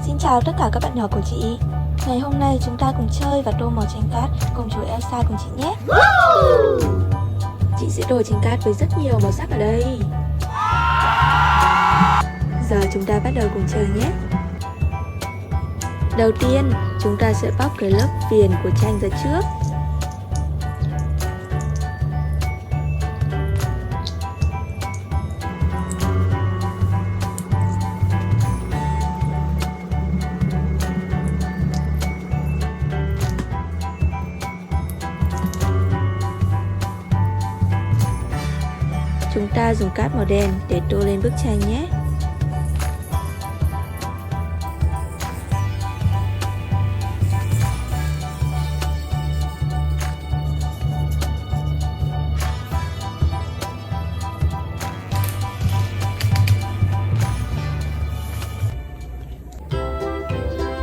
Xin chào tất cả các bạn nhỏ của chị. Ngày hôm nay chúng ta cùng chơi và tô màu tranh cát công chúa Elsa cùng chị nhé. Chị sẽ tô tranh cát với rất nhiều màu sắc ở đây. Giờ chúng ta bắt đầu cùng chơi nhé. Đầu tiên, chúng ta sẽ bóc cái lớp viền của tranh ra trước. Chúng ta dùng cát màu đen để tô lên bức tranh nhé.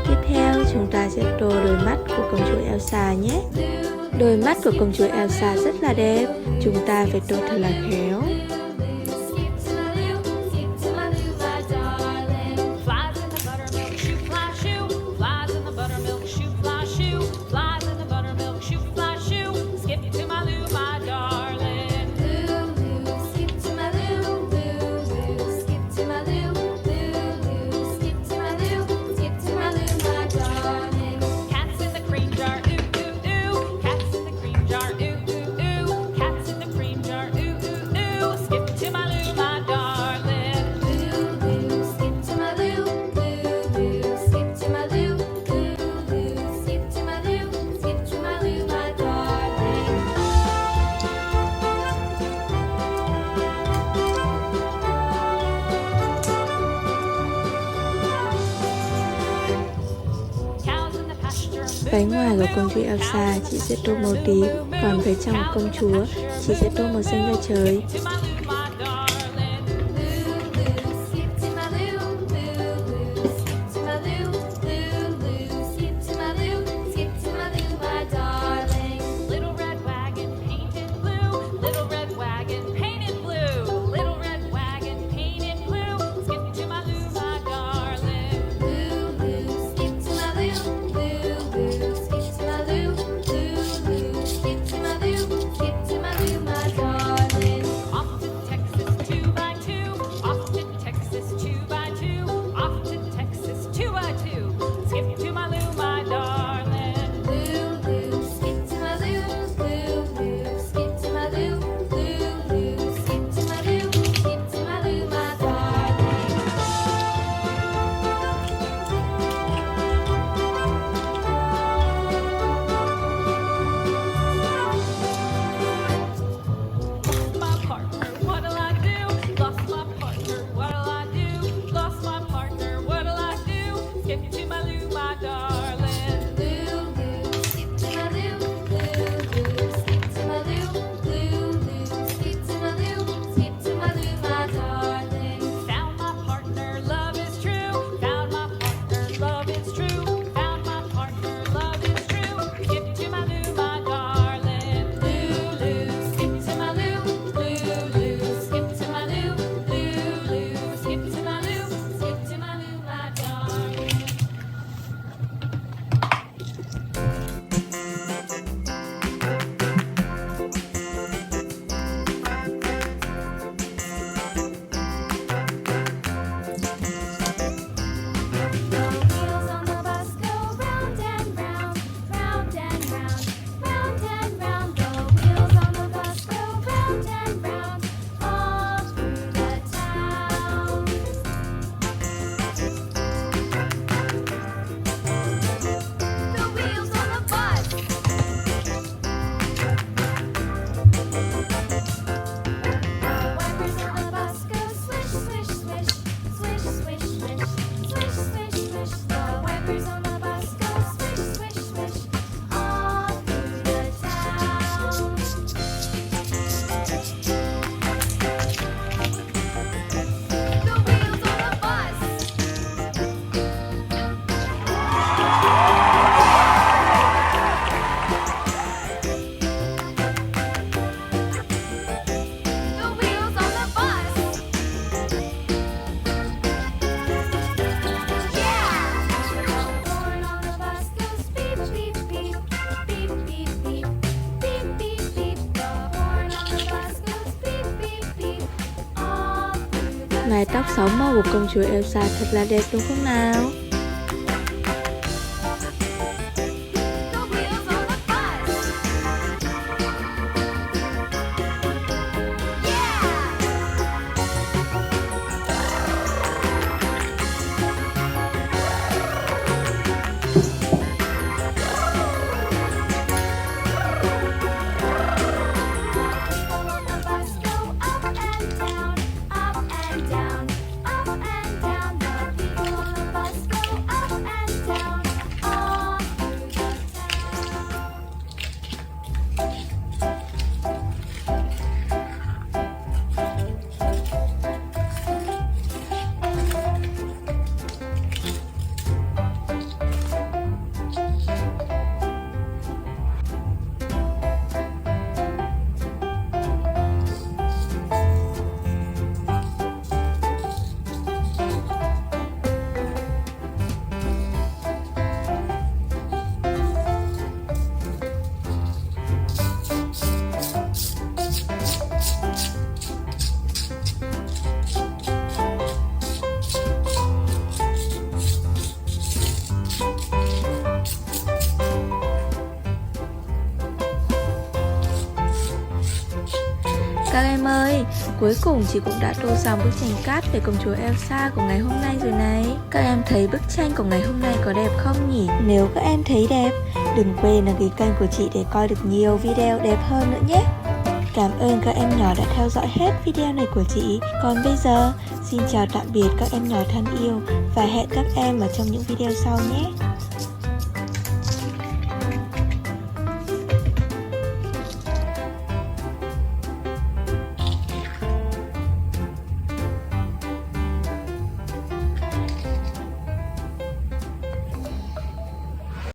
Tiếp theo, chúng ta sẽ tô đôi mắt của công chúa Elsa nhé. Đôi mắt của công chúa Elsa rất là đẹp, chúng ta phải tô thật là khéo. Váy ngoài của công chúa Elsa chị sẽ tô màu tím, còn váy trong của công chúa chị sẽ tô màu xanh da trời. Mái tóc 6 màu của công chúa ELSA thật là đẹp đúng không nào? Các em ơi, cuối cùng chị cũng đã tô xong bức tranh cát về công chúa ELSA của ngày hôm nay rồi này. Các em thấy bức tranh của ngày hôm nay có đẹp không nhỉ? Nếu các em thấy đẹp, đừng quên đăng ký kênh của chị để coi được nhiều video đẹp hơn nữa nhé. Cảm ơn các em nhỏ đã theo dõi hết video này của chị. Còn bây giờ, xin chào tạm biệt các em nhỏ thân yêu và hẹn các em ở trong những video sau nhé.